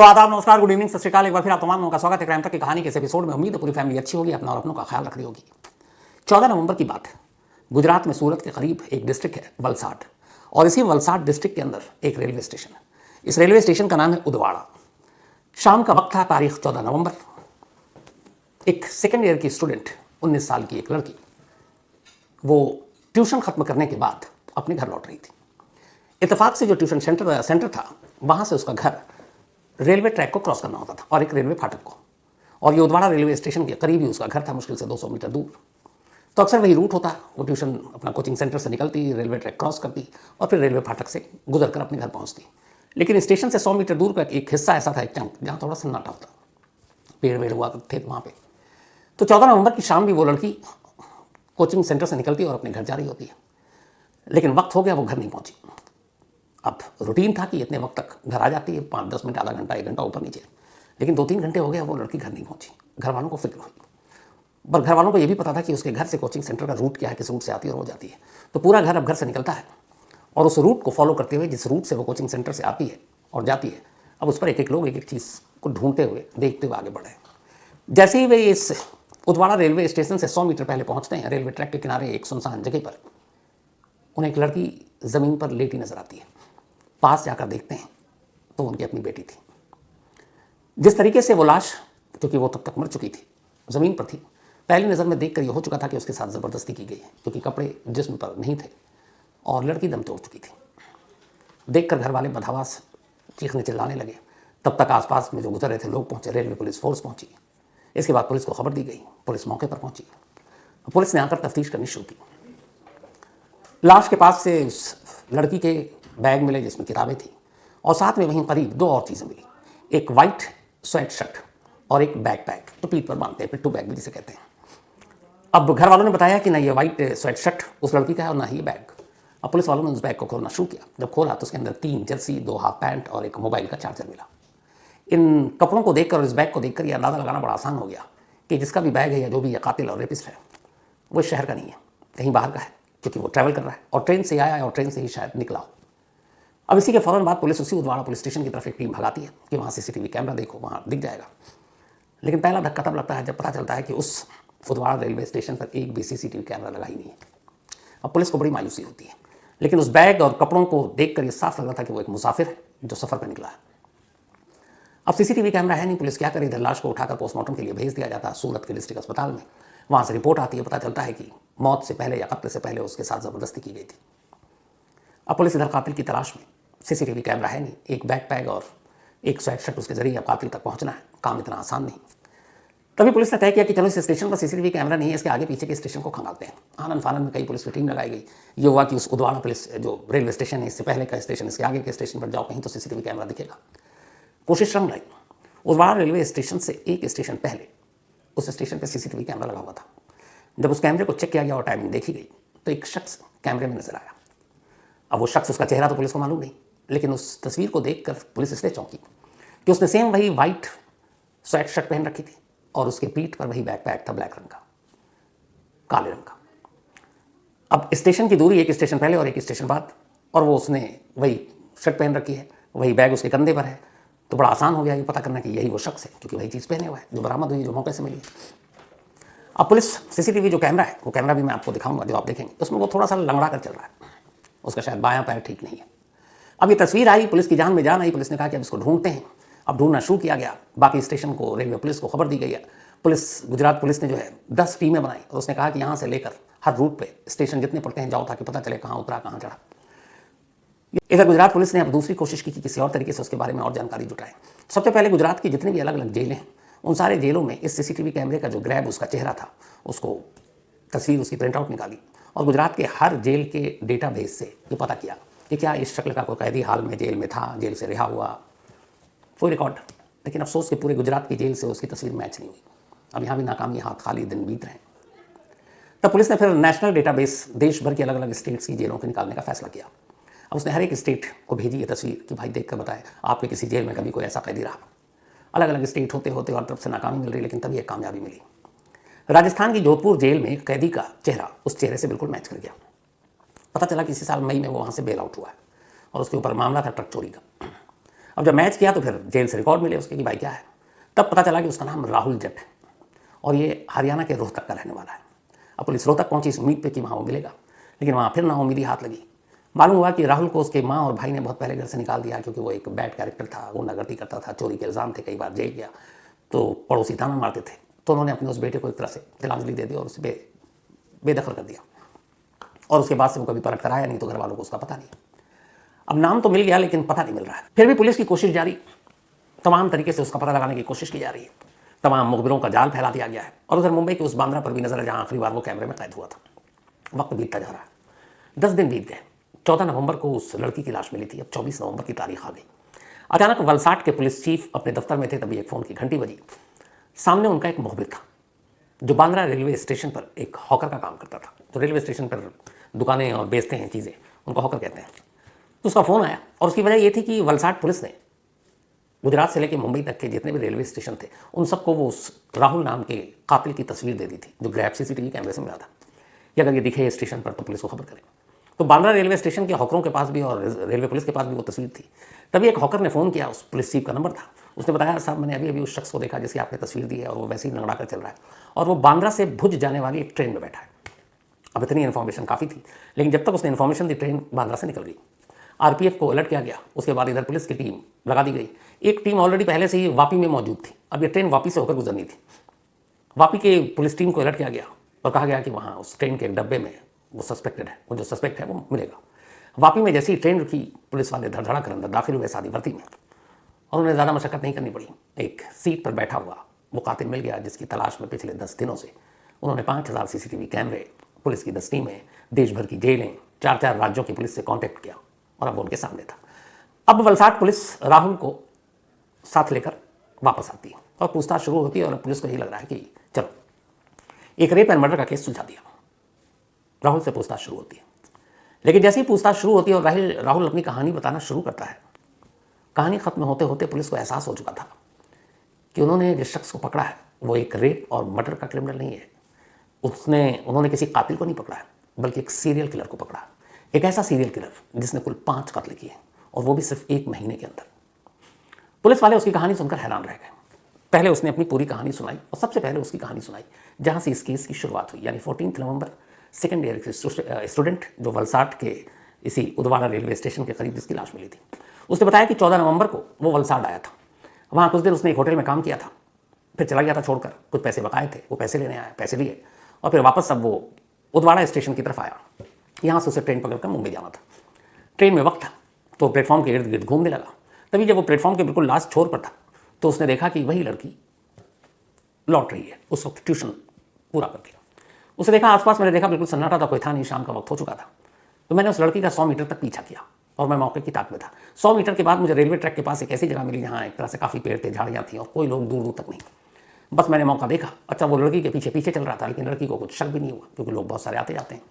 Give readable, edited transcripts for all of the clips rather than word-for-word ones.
तो आदाब, नमस्कार, गुड इवनिंग, सत श्री अकाल। एक बार फिर आप तमाम लोगों का स्वागत है क्राइम तक की कहानी के इस एपिसोड में। उम्मीद है पूरी फैमिली अच्छी होगी, अपना और अपनों का ख्याल रख रही होगी। 14 नवंबर की बात है। गुजरात में सूरत के करीब एक डिस्ट्रिक्ट है वलसाड, और इसी वलसाड डिस्ट्रिक्ट के अंदर एक रेलवे स्टेशन है। इस रेलवे स्टेशन का नाम है उदवाड़ा। शाम का वक्त था, तारीख 14 नवंबर। एक सेकेंड ईयर की स्टूडेंट, 19 साल की एक लड़की, वो ट्यूशन खत्म करने के बाद अपने घर लौट रही थी। इत्तेफाक से जो ट्यूशन सेंटर था, वहाँ से उसका घर रेलवे ट्रैक को क्रॉस करना होता था और एक रेलवे फाटक को, और ये उदवाड़ा रेलवे स्टेशन के करीब ही उसका घर था, मुश्किल से 200 मीटर दूर। तो अक्सर वही रूट होता। वो ट्यूशन अपना कोचिंग सेंटर से निकलती, रेलवे ट्रैक क्रॉस करती और फिर रेलवे फाटक से गुजर कर अपने घर पहुँचती। लेकिन स्टेशन से 100 मीटर दूर का एक हिस्सा ऐसा था, एक चंक, जहाँ थोड़ा सन्नाटा होता, पेड़ वेड़ हुआ थे वहाँ पर। तो 14 नवंबर की शाम भी वो लड़की कोचिंग सेंटर से निकलती और अपने घर जा रही होती है, लेकिन वक्त हो गया, वो घर नहीं पहुँची। अब रूटीन था कि इतने वक्त तक घर आ जाती है, 5-10 मिनट, आधा घंटा, 1 घंटा ऊपर नीचे, लेकिन 2-3 घंटे हो गए वो लड़की घर नहीं पहुंची। घर वालों को फिक्र हुई, पर घर वालों को ये भी पता था कि उसके घर से कोचिंग सेंटर का रूट क्या है, किस रूट से आती है और वो जाती है। तो पूरा घर अब घर से निकलता है और उस रूट को फॉलो करते हुए, जिस रूट से वो कोचिंग सेंटर से आती है और जाती है, अब उस पर एक एक लोग एक एक चीज़ को ढूंढते हुए, देखते हुए आगे बढ़े। जैसे ही वे इस उदवाड़ा रेलवे स्टेशन से 100 मीटर पहले पहुँचते हैं, रेलवे ट्रैक के किनारे एक सुनसान जगह पर उन्हें एक लड़की ज़मीन पर लेटी नजर आती है। पास जाकर देखते हैं तो उनकी अपनी बेटी थी। जिस तरीके से वो लाश, क्योंकि वो तब तक मर चुकी थी, ज़मीन पर थी, पहली नज़र में देखकर यह हो चुका था कि उसके साथ ज़बरदस्ती की गई है, क्योंकि कपड़े जिस्म पर नहीं थे और लड़की दम तोड़ चुकी थी। देखकर घर वाले बदहवास चीखने चिल्लाने लगे। तब तक आसपास में जो गुजर रहे थे लोग पहुंचे, रेलवे पुलिस फोर्स पहुंची। इसके बाद पुलिस को खबर दी गई, पुलिस मौके पर पहुंची। पुलिस ने आकर तफ्तीश करनी शुरू की। लाश के पास से उस लड़की के बैग मिले जिसमें किताबें थी, और साथ में वहीं करीब 2 और चीज़ें मिली, एक वाइट स्वेट शर्ट और एक बैकपैक, तो पीठ पर बांधते हैं, पिट्ठू बैग भी जिसे कहते हैं। अब घर वालों ने बताया कि ना ये वाइट स्वेट शर्ट उस लड़की का है और ना ही ये बैग। अब पुलिस वालों ने उस बैग को खोलना शुरू किया। जब खोला तो उसके अंदर 3 जर्सी, 2 हाफ पैंट और एक मोबाइल का चार्जर मिला। इन कपड़ों को देखकर और इस बैग को देखकर यह अंदाज़ा लगाना बड़ा आसान हो गया कि जिसका भी बैग है या जो भी कातिल और रेपिस्ट है, वो इस शहर का नहीं है, कहीं बाहर का है, क्योंकि वो ट्रैवल कर रहा है और ट्रेन से आया है और ट्रेन से ही शायद निकला हो। अब इसी के फ़ौरन बाद पुलिस उसी उदवाड़ा पुलिस स्टेशन की तरफ एक टीम भगाती है कि वहाँ सीसीटीवी कैमरा देखो, वहाँ दिख जाएगा। लेकिन पहला धक्का तब लगता है जब पता चलता है कि उस उदवाड़ा रेलवे स्टेशन पर एक भी सीसीटीवी कैमरा लगा ही नहीं है। अब पुलिस को बड़ी मायूसी होती है, लेकिन उस बैग और कपड़ों को देखकर यह साफ लग रहा था कि वो एक मुसाफिर है जो सफ़र पर निकला है। अब सीसीटीवी कैमरा है नहीं, पुलिस क्या करे, इधर लाश को उठाकर पोस्टमार्टम के लिए भेज दिया जाता है सूरत के डिस्ट्रिक्ट अस्पताल में। वहाँ से रिपोर्ट आती है, पता चलता है कि मौत से पहले या कत्ल से पहले उसके साथ ज़बरदस्ती की गई थी। अब पुलिस इधर कातिल की तलाश में, सीसीटीवी कैमरा है नहीं, एक बैकपैक और एक स्वेट शर्ट, उसके जरिए अब कातिल तक पहुंचना है, काम इतना आसान नहीं। तभी पुलिस ने तय किया कि चलो इस स्टेशन पर सीसीटीवी कैमरा नहीं है, इसके आगे पीछे के स्टेशन को खंगालते हैं। आनंद फानंद में कई पुलिस की टीम लगाई गई। ये हुआ कि उस उदवाड़ा पुलिस जो रेलवे स्टेशन है, इससे पहले का स्टेशन, इसके आगे के स्टेशन पर जाओ, कहीं तो सीसीटीवी कैमरा दिखेगा। कोशिश रंग लाई। उदवाड़ा रेलवे स्टेशन से एक स्टेशन पहले उस स्टेशन पर सीसीटीवी कैमरा लगा हुआ था। जब उस कैमरे को चेक किया गया और टाइमिंग देखी गई तो एक शख्स कैमरे में नजर आया। अब वो शख्स, उसका चेहरा तो पुलिस को मालूम नहीं, लेकिन उस तस्वीर को देखकर पुलिस इसलिए चौंकी कि उसने सेम वही वाइट स्वेट शर्ट पहन रखी थी और उसके पीठ पर वही बैकपैक था, ब्लैक रंग का, काले रंग का। अब स्टेशन की दूरी एक स्टेशन पहले और एक स्टेशन बाद, और वो उसने वही शर्ट पहन रखी है, वही बैग उसके कंधे पर है। तो बड़ा आसान हो गया ये पता करना कि यही वो शख्स है, क्योंकि वही चीज़ पहने हुआ है जो बरामद हुई, जो मौके से मिली। अब पुलिस सीसीटीवी जो कैमरा है, वो कैमरा भी मैं आपको दिखाऊंगा, जो आप देखेंगे उसमें वो थोड़ा सा लंगड़ा कर चल रहा है, उसका शायद बायां पैर ठीक नहीं है। अब ये तस्वीर आई, पुलिस की जान में जान आई। पुलिस ने कहा कि अब इसको ढूंढते हैं। अब ढूंढना शुरू किया गया। बाकी स्टेशन को, रेलवे पुलिस को खबर दी गई है। गुजरात पुलिस ने जो है 10 टीमें बनाई और उसने कहा कि यहाँ से लेकर हर रूट पे स्टेशन जितने पड़ते हैं जाओ, ताकि पता चले कहाँ उतरा, कहाँ चढ़ा। इधर गुजरात पुलिस ने अब दूसरी कोशिश की कि किसी और तरीके से उसके बारे में और जानकारी जुटाएं। सबसे पहले गुजरात की जितनी भी अलग अलग जेलें हैं, उन सारे जेलों में इस सीसीटीवी कैमरे का जो ग्रैब उसका चेहरा था, उसको तस्वीर, उसकी प्रिंट आउट निकाली और गुजरात के हर जेल के डेटाबेस से ये पता किया कि क्या इस शक्ल का कोई कैदी हाल में जेल में था, जेल से रिहा हुआ, कोई रिकॉर्ड। लेकिन अफसोस के पूरे गुजरात की जेल से उसकी तस्वीर मैच नहीं हुई। अब यहाँ भी नाकामी हाथ खाली दिन बीत रहे हैं। तब पुलिस ने फिर नेशनल डेटाबेस, देश भर की अलग अलग स्टेट्स की जेलों के निकालने का फैसला किया। अब उसने हर एक स्टेट को भेजी ये तस्वीर कि भाई देख कर बताएं आपके किसी जेल में कभी कोई ऐसा कैदी रहा। अलग अलग स्टेट होते होते और तरफ से नाकामी मिल रही, लेकिन तभी एक कामयाबी मिली। राजस्थान की जोधपुर जेल में एक कैदी का चेहरा उस चेहरे से बिल्कुल मैच कर गया। पता चला कि इसी साल मई में वो वहाँ से बेल आउट हुआ है और उसके ऊपर मामला था ट्रक चोरी का। अब जब मैच किया तो फिर जेल से रिकॉर्ड मिले उसके कि भाई क्या है, तब पता चला कि उसका नाम राहुल जट है और ये हरियाणा के रोहतक का रहने वाला है। अब पुलिस रोहतक पहुंची इस उम्मीद पे कि वहाँ वो मिलेगा, लेकिन वहाँ फिर नाउम्मीदी हाथ लगी। मालूम हुआ कि राहुल को उसके माँ और भाई ने बहुत पहले घर से निकाल दिया, क्योंकि वो एक बैड कैरेक्टर था, गुंडागर्दी करता था, चोरी के इल्ज़ाम थे, कई बार जेल गया, तो पड़ोसी ताना मारते थे। तो उन्होंने अपने उस बेटे को एक तरह से तिलांजलि दे दी और उसे बेदखल कर दिया, और उसके बाद से वो कभी परख कर आया नहीं, तो घर वालों को उसका पता नहीं। अब नाम तो मिल गया लेकिन पता नहीं मिल रहा है। फिर भी पुलिस की कोशिश जारी, तमाम तरीके से उसका पता लगाने की कोशिश की जा रही है, तमाम मुखबिरों का जाल फैला दिया गया है। और उधर मुंबई के उस बांद्रा पर भी नजर है जहां आखिरी बार वो कैमरे में कैद हुआ था। वक्त बीतता जा रहा है, 10 दिन बीत गए। 14 नवंबर को उस लड़की की लाश मिली थी, अब 24 नवंबर की तारीख आ गई। अचानक वलसाड के पुलिस चीफ अपने दफ्तर में थे, तभी एक फ़ोन की घंटी बजी। सामने उनका एक मुखबिर था जो बांद्रा रेलवे स्टेशन पर एक हॉकर का काम करता था। तो रेलवे स्टेशन पर दुकानें और बेचते हैं चीज़ें, उनको हॉकर कहते हैं। तो उसका फ़ोन आया और उसकी वजह ये थी कि वलसाड पुलिस ने गुजरात से लेकर मुंबई तक के जितने भी रेलवे स्टेशन थे उन सबको वो उस राहुल नाम के कातिल की तस्वीर दे दी थी, जो ग्रैब सीसीटीवी कैमरे से मिला था कि अगर ये दिखे स्टेशन पर तो पुलिस को खबर करें। तो बांद्रा रेलवे स्टेशन के हॉकरों के पास भी और रेलवे पुलिस के पास भी वो तस्वीर थी। तभी एक हॉकर ने फ़ोन किया, उस पुलिस चीफ का नंबर था। उसने बताया, साहब मैंने अभी अभी उस शख्स को देखा जिसकी आपने तस्वीर दी है, और वो वैसे ही लंगड़ा कर चल रहा है, और वो बांद्रा से भुज जाने वाली एक ट्रेन में बैठा है। अब इतनी इन्फॉर्मेशन काफ़ी थी, लेकिन जब तक उसने इन्फॉर्मेशन दी ट्रेन बांद्रा से निकल गई। आरपीएफ को अलर्ट किया गया, उसके बाद इधर पुलिस की टीम लगा दी गई। एक टीम ऑलरेडी पहले से ही वापी में मौजूद थी, अब ये ट्रेन वापी से होकर गुजरनी थी। वापी के पुलिस टीम को अलर्ट किया गया और कहा गया कि वहाँ उस ट्रेन के एक डब्बे में वो सस्पेक्टेड है, वो जो सस्पेक्ट है वो मिलेगा। वापी में जैसी ट्रेन रुकी, पुलिस वाले धड़धड़ा कर अंदर दाखिल हुए शादी भर्ती में, और उन्हें ज़्यादा मशक्कत नहीं करनी पड़ी। एक सीट पर बैठा हुआ वो कातिल मिल गया, जिसकी तलाश में पिछले 10 दिनों से उन्होंने 5000 सीसीटीवी कैमरे, पुलिस की 10 टीमें, देश भर की जेलें, 4-4 राज्यों की पुलिस से कांटेक्ट किया, और अब वो उनके सामने था। अब वलसाड पुलिस राहुल को साथ लेकर वापस आती है और पूछताछ शुरू होती है, और पुलिस को यही लग रहा है कि चलो एक रेप एंड मर्डर का केस सुलझा दिया। राहुल से पूछताछ शुरू होती है, लेकिन जैसे ही पूछताछ शुरू होती है और राहुल अपनी कहानी बताना शुरू करता है, कहानी खत्म होते होते पुलिस को एहसास हो चुका था कि उन्होंने जिस शख्स को पकड़ा है वो एक रेप और मर्डर का क्रिमिनल नहीं है। उन्होंने किसी कातिल को नहीं पकड़ा है, बल्कि एक सीरियल किलर को पकड़ा है। एक ऐसा सीरियल किलर जिसने कुल 5 कत्ल किए, और वो भी सिर्फ 1 महीने के अंदर। पुलिस वाले उसकी कहानी सुनकर हैरान रह गए। पहले उसने अपनी पूरी कहानी सुनाई, और सबसे पहले उसकी कहानी सुनाई जहाँ से इस केस की शुरुआत हुई, यानी 14 नवंबर, सेकेंड ईयर के स्टूडेंट जो वलसाड के इसी उदवाड़ा रेलवे स्टेशन के करीब जिसकी लाश मिली थी। उसने बताया कि 14 नवंबर को वो वलसाड आया था। वहाँ कुछ देर उसने एक होटल में काम किया था, फिर चला गया था छोड़कर। कुछ पैसे बकाए थे, वो पैसे लेने आया, पैसे लिए, और फिर वापस अब वो उदवाड़ा स्टेशन की तरफ आया। यहाँ से उसे ट्रेन पकड़कर मुंबई जाना था। ट्रेन में वक्त था तो प्लेटफॉर्म के इर्द गिर्द घूमने लगा। तभी जब वो प्लेटफॉर्म के बिल्कुल लास्ट छोर पर था तो उसने देखा कि वही लड़की लौट रही है। उस वक्त ट्यूशन पूरा कर दिया। उसे देखा आसपास, मैंने देखा बिल्कुल सन्नाटा था, कोई था नहीं, शाम का वक्त हो चुका था। तो मैंने उस लड़की का 100 मीटर तक पीछा किया, और मैं मौके की ताक में था। 100 मीटर के बाद मुझे रेलवे ट्रैक के पास एक ऐसी जगह मिली जहाँ एक तरह से काफ़ी पेड़ थे, झाड़ियाँ थी, और कोई लोग दूर दूर तक नहीं। बस मैंने मौका देखा। अच्छा, वो लड़की के पीछे पीछे चल रहा था, लेकिन लड़की को कुछ शक भी नहीं हुआ, क्योंकि लोग बहुत सारे आते जाते हैं।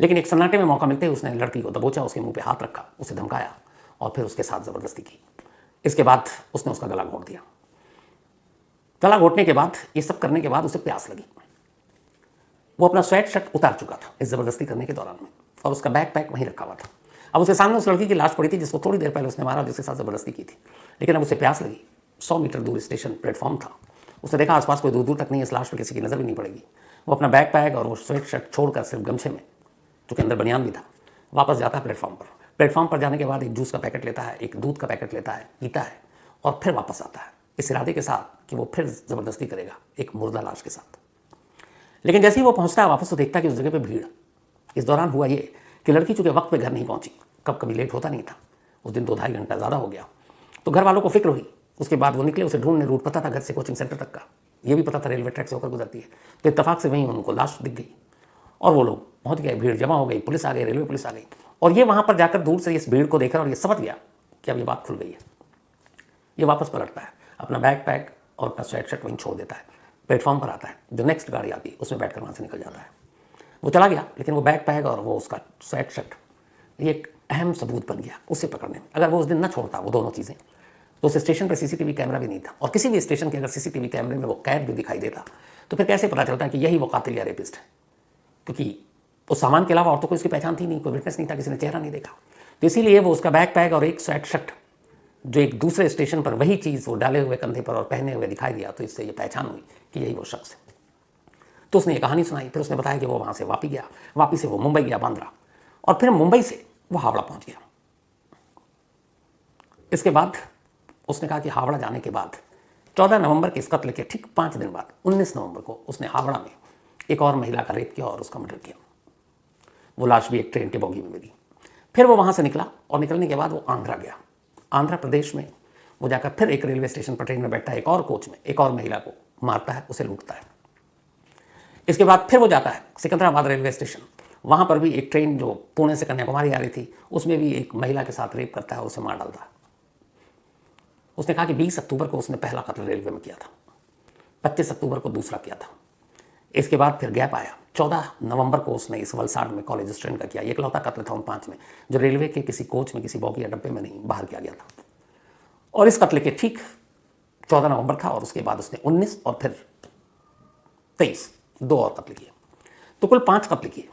लेकिन एक सन्नाटे में मौका मिलते ही उसने लड़की को दबोचा, उसके मुंह पे हाथ रखा, उसे धमकाया, और फिर उसके साथ ज़बरदस्ती की। इसके बाद उसने उसका गला घोंट दिया। गला घोंटने के बाद, ये सब करने के बाद उसे प्यास लगी। वो अपना स्वेट शर्ट उतार चुका था इस ज़बरदस्ती करने के दौरान में, और उसका बैग पैक वहीं रखा हुआ था। अब उसके सामने उस लड़की की लाश पड़ी थी जिसको थोड़ी देर पहले उसने मारा, जिसके साथ ज़बरदस्ती की थी। लेकिन अब उसे प्यास लगी। 100 मीटर दूर स्टेशन प्लेटफॉर्म था। उसने देखा आसपास कोई दूर दूर तक नहीं, इस लाश पर किसी की नज़र भी नहीं पड़ेगी। वो अपना बैग पैक और वो स्वेट शर्ट छोड़कर सिर्फ गमछे में, चूँकि अंदर बनियान भी था, वापस जाता है प्लेटफॉर्म पर। प्लेटफॉर्म पर जाने के बाद एक जूस का पैकेट लेता है, एक दूध का पैकेट लेता है, पीता है, और फिर वापस आता है, इस इरादे के साथ कि वो फिर ज़बरदस्ती करेगा एक मुर्दा लाश के साथ। लेकिन जैसे ही वो पहुंचता है वापस, तो देखता है कि उस जगह पे भीड़। इस दौरान हुआ ये कि लड़की चूँकि वक्त पे घर नहीं पहुंची, कभी लेट होता नहीं था, उस दिन 2-2.5 घंटा ज़्यादा हो गया, तो घर वालों को फिक्र हुई। उसके बाद वो निकले, उसे ढूंढने। रूट पता था घर से कोचिंग सेंटर तक का, ये भी पता था रेलवे ट्रैक से होकर गुजरती है। तो इत्तेफाक से वहीं उनको लाश दिख गई, और वो लोग पहुँच गए, भीड़ जमा हो गई, पुलिस आ गई, रेलवे पुलिस आ गई। और ये वहाँ पर जाकर दूर से इस भीड़ को देखा और ये समझ गया कि अब ये बात खुल गई है। ये वापस पलटता है, अपना बैग पैक और अपना स्वेट शर्ट वहीं छोड़ देता है, प्लेटफॉर्म पर आता है। जो नेक्स्ट गाड़ी आती है उसमें बैठकर वहाँ से निकल जाता है। वो चला गया, लेकिन वो बैग पैक और वो उसका स्वेट शर्ट ये एक अहम सबूत बन गया उसे पकड़ने में। अगर वो उस दिन न छोड़ता वो दोनों चीज़ें, तो उस स्टेशन पर सीसीटीवी कैमरा भी नहीं था, और किसी भी स्टेशन के अगर सीसीटीवी कैमरे में वो कैद भी दिखाई देता तो फिर कैसे पता चलता है कि यही वो कातिल या रेपिस्ट है? क्योंकि उस सामान के अलावा और तो कोई उसकी पहचान थी नहीं, कोई विटनेस नहीं था, किसी ने चेहरा नहीं देखा। तो इसीलिए वो उसका बैग पैक और एक स्वेट शर्ट जो एक दूसरे स्टेशन पर वही चीज़ वो डाले हुए कंधे पर और पहने हुए दिखाई दिया, तो इससे ये पहचान हुई कि यही वो शख्स है। तो उसने ये कहानी सुनाई। फिर उसने बताया कि वो वहाँ से वापी गया, वापी से वो मुंबई गया, बांद्रा, और फिर मुंबई से वो हावड़ा पहुँच गया। इसके बाद उसने कहा कि हावड़ा जाने के बाद 14 नवंबर के इस कत्ल के ठीक 5 दिन बाद 19 नवंबर को उसने हावड़ा में एक और महिला का रेप किया और उसका मर्डर किया। वो लाश भी एक ट्रेन के बोगी में मिली। फिर वो वहाँ से निकला और निकलने के बाद वो आंध्रा गया। आंध्र प्रदेश में वो जाकर फिर एक रेलवे स्टेशन पर ट्रेन में बैठता है, एक और कोच में एक और महिला को मारता है, उसे लूटता है। इसके बाद फिर वो जाता है सिकंदराबाद रेलवे स्टेशन। वहाँ पर भी एक ट्रेन जो पुणे से कन्याकुमारी आ रही थी, उसमें भी एक महिला के साथ रेप करता है और उसे मार डालता है। उसने कहा कि 20 अक्टूबर को उसने पहला कत्ल रेलवे में किया था, 25 अक्टूबर को दूसरा किया था। इसके बाद फिर गैप आया। 14 नवंबर को उसने इस वलसाड में कॉलेज स्टूडेंट का किया। इकलौता कत्ल था उन 5 में जो रेलवे के किसी कोच में, किसी बॉगी या डब्बे में नहीं, बाहर किया गया था। और इस कत्ल के ठीक 14 नवंबर था और उसके बाद उसने 19 और फिर 23 2 और कत्ल किए। तो कुल 5 कत्ल किए।